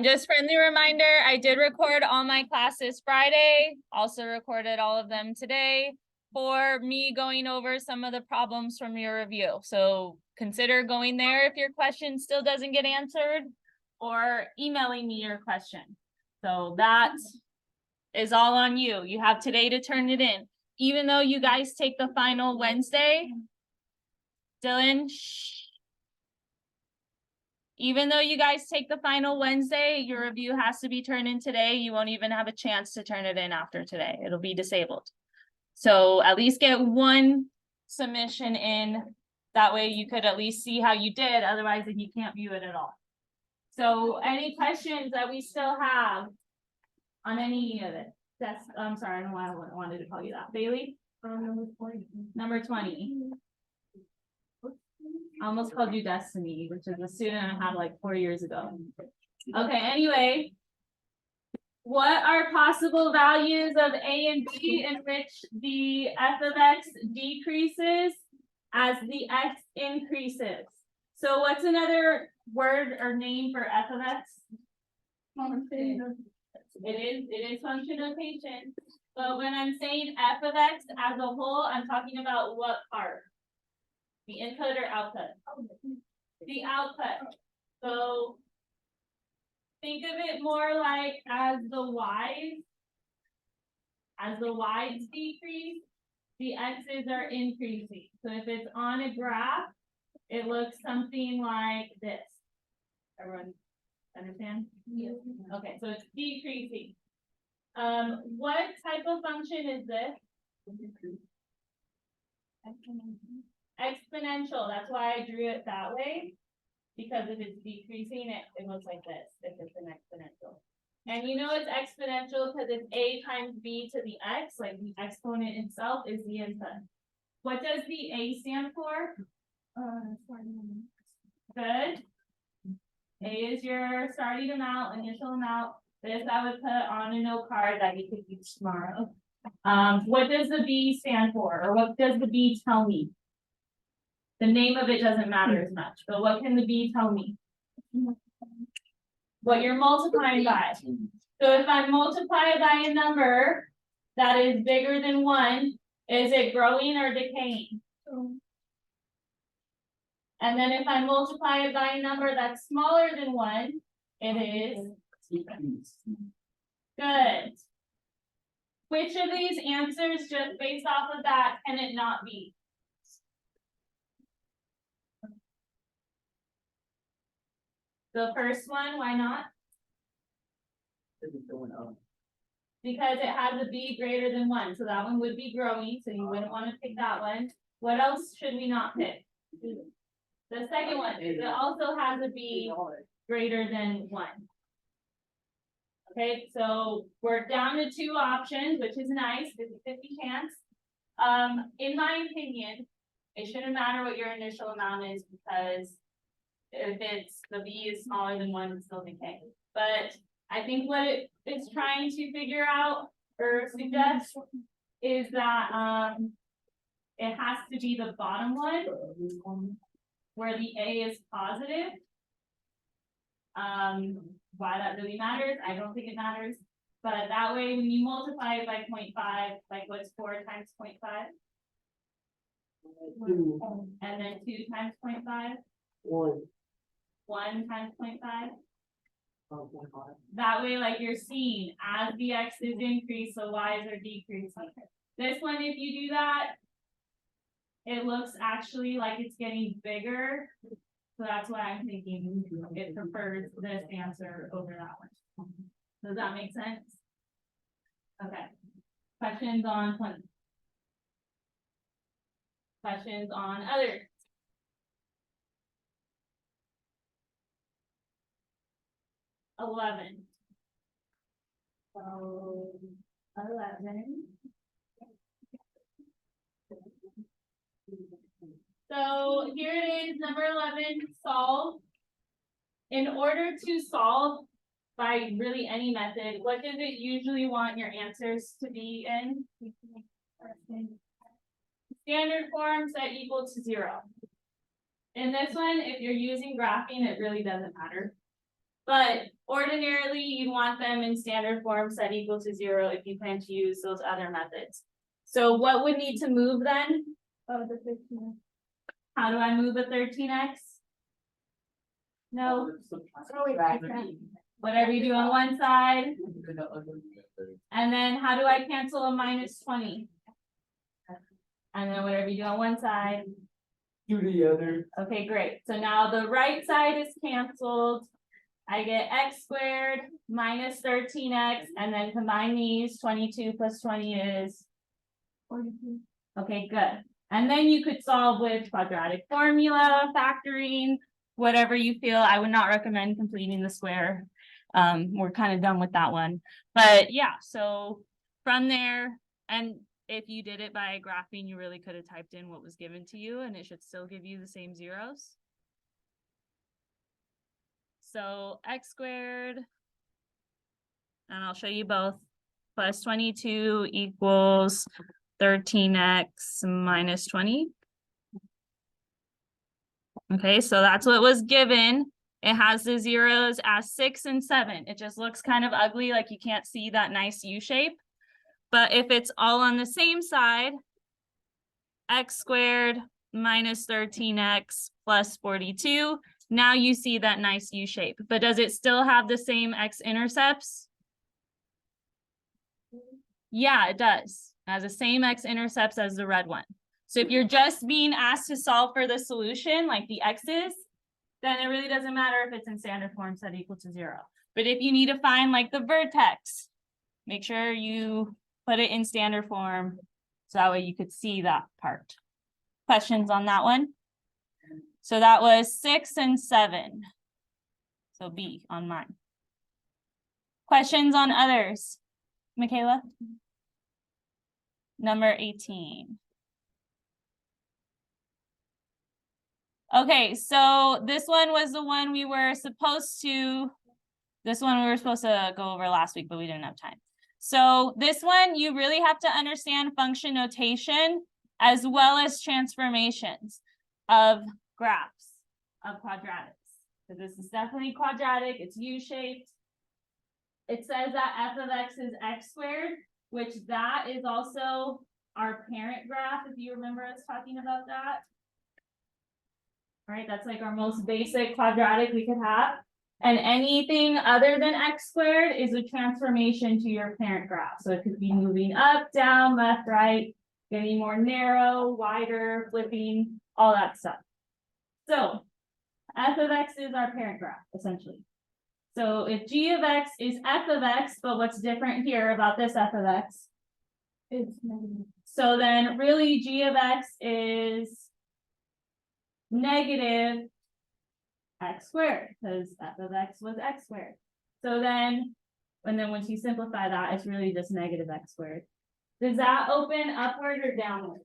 Just friendly reminder, I did record all my classes Friday, also recorded all of them today for me going over some of the problems from your review. So consider going there if your question still doesn't get answered, or emailing me your question. So that is all on you. You have today to turn it in. Even though you guys take the final Wednesday, Dylan, shh. Even though you guys take the final Wednesday, your review has to be turned in today. You won't even have a chance to turn it in after today. It'll be disabled. So at least get one submission in. That way you could at least see how you did. Otherwise, then you can't view it at all. So any questions that we still have on any of it? I'm sorry, I don't know why I wanted to call you that. Bailey? Number 20. Number 20. I almost called you Destiny, which is a student I had like 4 years ago. Okay, anyway. What are possible values of A and B in which the f of x decreases as the x increases? So what's another word or name for f of x? It is function notation. But when I'm saying f of x as a whole, I'm talking about what part? The input or output? The output. So think of it more like as the y's decrease, the x's are increasing. So if it's on a graph, it looks something like this. Everyone understand? Yes. Okay, so it's decreasing. What type of function is this? Exponential. That's why I drew it that way. Because if it's decreasing, it looks like this, if it's an exponential. And you know it's exponential because it's a times b to the x, like the exponent itself is the input. What does the a stand for? Good. A is your starting amount, initial amount. This I would put on a note card that you could use tomorrow. What does the b stand for? Or what does the b tell me? The name of it doesn't matter as much, but what can the b tell me? What you're multiplying by. So if I multiply by a number that is bigger than 1, is it growing or decaying? And then if I multiply it by a number that's smaller than 1, it is good. Which of these answers, just based off of that, can it not be? The first one, why not? Because it has a b greater than 1. So that one would be growing, so you wouldn't want to pick that one. What else should we not pick? The second one, it also has a b greater than 1. Okay, so we're down to 2 options, which is nice, 50-50 chance. In my opinion, it shouldn't matter what your initial amount is, because if it's the b is smaller than 1, it's still decay. But I think what it's trying to figure out or suggest is that it has to be the bottom one where the a is positive. Why that really matters, I don't think it matters. But that way, when you multiply it by 0.5, like what's 4 times 0.5? And then 2 times 0.5? 1 times 0.5? That way, like you're seeing, as the x's increase, the y's are decreasing. This one, if you do that, it looks actually like it's getting bigger. So that's why I'm thinking it prefers this answer over that one. Does that make sense? Okay. Questions on 20? Questions on others? So 11. So here it is, number 11, solve. In order to solve by really any method, what does it usually want your answers to be in? Standard form set equal to 0. In this one, if you're using graphing, it really doesn't matter. But Ordinarily, you'd want them in standard form set equal to 0 if you plan to use those other methods. So what would need to move then? Oh, the 13x. How do I move a 13x? No. Whatever you do on one side. And then how do I cancel a minus 20? And then whatever you do on one side. Do the other. Okay, great. So now the right side is canceled. I get x squared minus 13x, and then combine these, 22 plus 20 is 42. Okay, good. And then you could solve with quadratic formula, factoring, whatever you feel. I would not recommend completing the square. We're kind of done with that one. But yeah, so from there, and if you did it by graphing, you really could have typed in what was given to you, and it should still give you the same zeros. So x squared, and I'll show you both, plus 22 equals 13x minus 20. Okay, so that's what was given. It has the zeros as 6 and 7. It just looks kind of ugly, like you can't see that nice U shape. But if it's all on the same side, x squared minus 13x plus 42, now you see that nice U shape. But does it still have the same x-intercepts? Yeah, it does. It has the same x-intercepts as the red one. So if you're just being asked to solve for the solution, like the x's, then it really doesn't matter if it's in standard form set equal to 0. But if you need to find like the vertex, make sure you put it in standard form so that way you could see that part. Questions on that one? So that was 6 and 7. So B on mine. Questions on others? Michaela? Number 18. Okay, so this one was the one we were supposed to go over last week, but we didn't have time. So this one, you really have to understand function notation as well as transformations of graphs of quadratics. So this is definitely quadratic, it's U-shaped. It says that f of x is x squared, which that is also our parent graph, if you remember us talking about that. All right, that's like our most basic quadratic we could have. And anything other than x squared is a transformation to your parent graph. So it could be moving up, down, left, right, getting more narrow, wider, flipping, all that stuff. So f of x is our parent graph, essentially. So if g of x is f of x, but what's different here about this f of x? It's negative. So then really g of x is negative x squared, because f of x was x squared. So then, and then once you simplify that, it's really just negative x squared. Does that open upward or downward?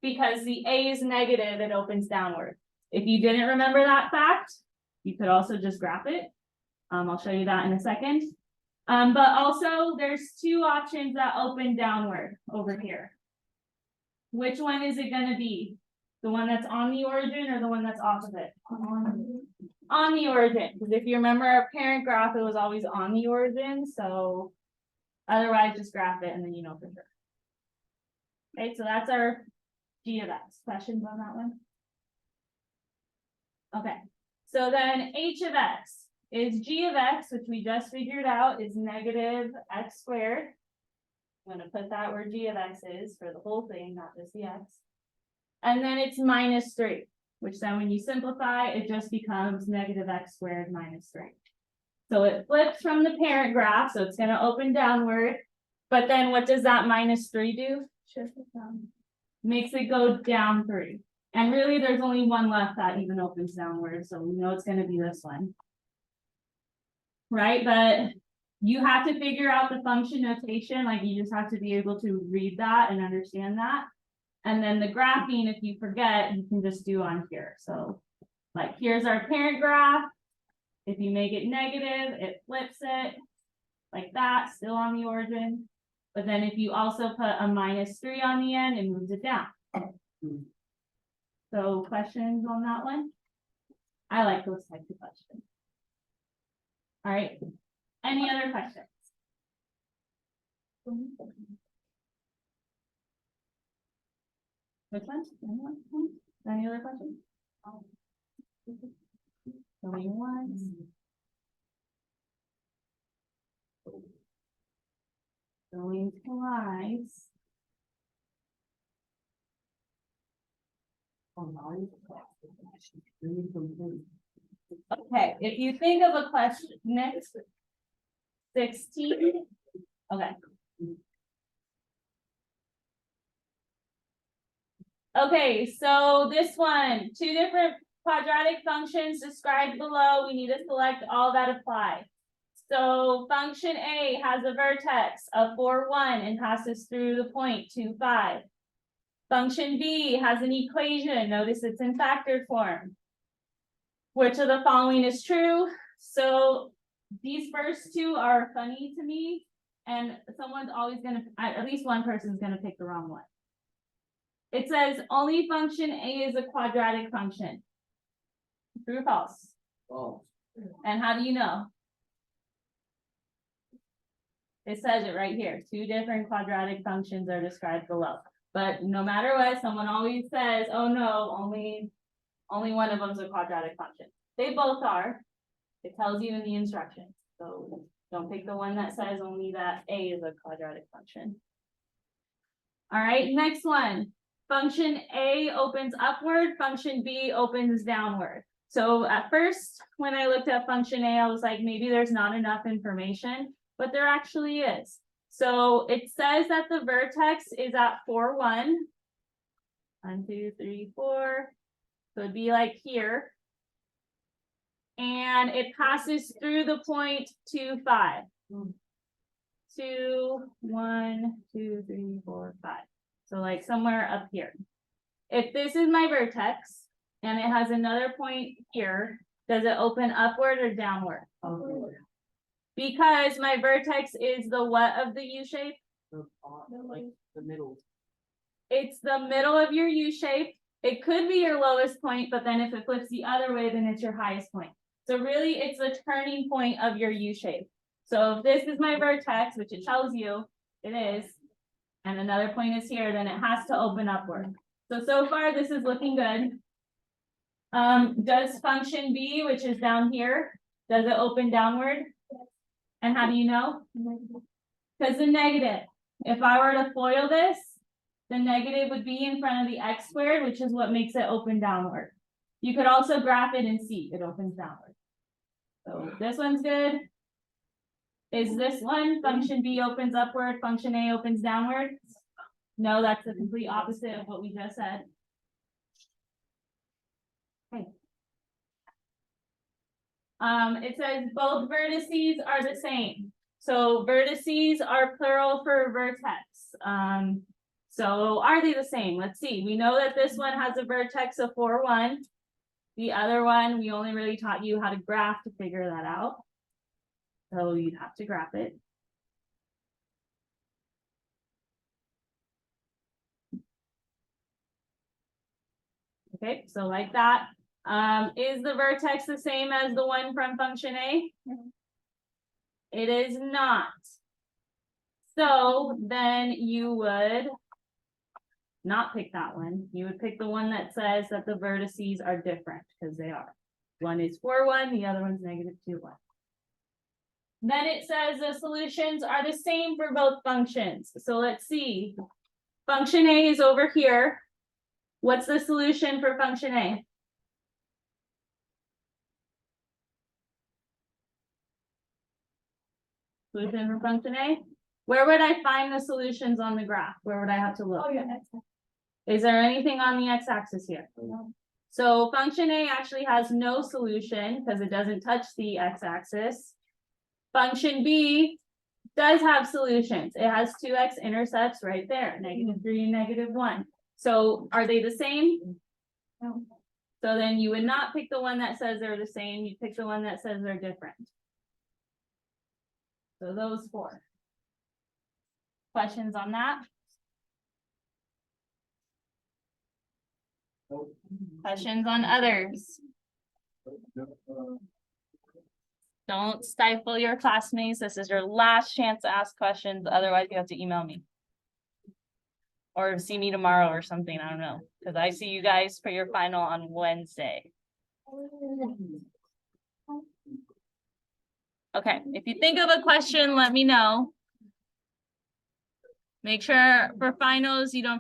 Because the a is negative, it opens downward. If you didn't remember that fact, you could also just graph it. I'll show you that in a second. But also there's two options that open downward over here. Which one is it going to be? The one that's on the origin or the one that's off of it? On the origin. Because if you remember our parent graph, it was always on the origin. So otherwise just graph it and then you know for sure. Okay, so that's our g of x. Questions on that one? Okay, so then h of x is g of x, which we just figured out is negative x squared. I'm going to put that where g of x is for the whole thing, not just the x. And then it's minus 3, which then when you simplify, it just becomes negative x squared minus 3. So it flips from the parent graph, so it's going to open downward. But then what does that minus 3 do? Makes it go down 3. And really, there's only one left that even opens downward, so we know it's going to be this one. Right, but you have to figure out the function notation, like you just have to be able to read that and understand that. And then the graphing, if you forget, you can just do on here. So like here's our parent graph. If you make it negative, it flips it like that, still on the origin. But then if you also put a minus 3 on the end, it moves it down. So questions on that one? I like those types of questions. All right, any other questions? Which one? Anyone? Any other questions? Going once. Going twice. Okay, if you think of a question, next 16, okay. Okay, so this one, two different quadratic functions described below. We need to select all that apply. So function A has a vertex of 4, 1 and passes through the point 2, 5. Function B has an equation. Notice it's in factored form. Which of the following is true? So these first two are funny to me, and someone's always gonna, at least one person's gonna pick the wrong one. It says only function A is a quadratic function. True or false? Oh. And how do you know? It says it right here. Two different quadratic functions are described below. But no matter what, someone always says, oh no, only one of them is a quadratic function. They both are. It tells you in the instructions. So don't pick the one that says only that A is a quadratic function. All right, next one. Function A opens upward, function B opens downward. So at first, when I looked at function A, I was like, maybe there's not enough information, but there actually is. So it says that the vertex is at 4, 1. 1, 2, 3, 4. So it'd be like here. And it passes through the point 2, 5. 2, 1, 2, 3, 4, 5. So like somewhere up here. If this is my vertex and it has another point here, does it open upward or downward? Upward. Because my vertex is the what of the U shape? Like the middle. It's the middle of your U shape. It could be your lowest point, but then if it flips the other way, then it's your highest point. So really it's the turning point of your U shape. So if this is my vertex, which it tells you it is, and another point is here, then it has to open upward. So far this is looking good. Does function B, which is down here, does it open downward? And how do you know? Because the negative, if I were to FOIL this, the negative would be in front of the x squared, which is what makes it open downward. You could also graph it and see it opens downward. So this one's good. Is this one, function B opens upward, function A opens downward? No, that's the complete opposite of what we just said. Okay. It says both vertices are the same. So vertices are plural for vertex. So are they the same? Let's see. We know that this one has a vertex of 4, 1. The other one, we only really taught you how to graph to figure that out. So you'd have to graph it. Okay, so like that. Is the vertex the same as the one from function A? It is not. So then you would not pick that one. You would pick the one that says that the vertices are different, because they are. One is 4, 1, the other one's negative 2, 1. Then it says the solutions are the same for both functions. So let's see. Function A is over here. What's the solution for function A? Solution for function A? Where would I find the solutions on the graph? Where would I have to look? Oh, yeah. Is there anything on the x-axis here? No. So function A actually has no solution because it doesn't touch the x-axis. Function B does have solutions. It has two x-intercepts right there, -3 and -1. So are they the same? No. So then you would not pick the one that says they're the same. You pick the one that says they're different. So those 4. Questions on that? Questions on others? Don't stifle your classmates. This is your last chance to ask questions. Otherwise, you have to email me. Or see me tomorrow or something. I don't know. Because I see you guys for your final on Wednesday. Okay, if you think of a question, let me know. Make sure for finals, you don't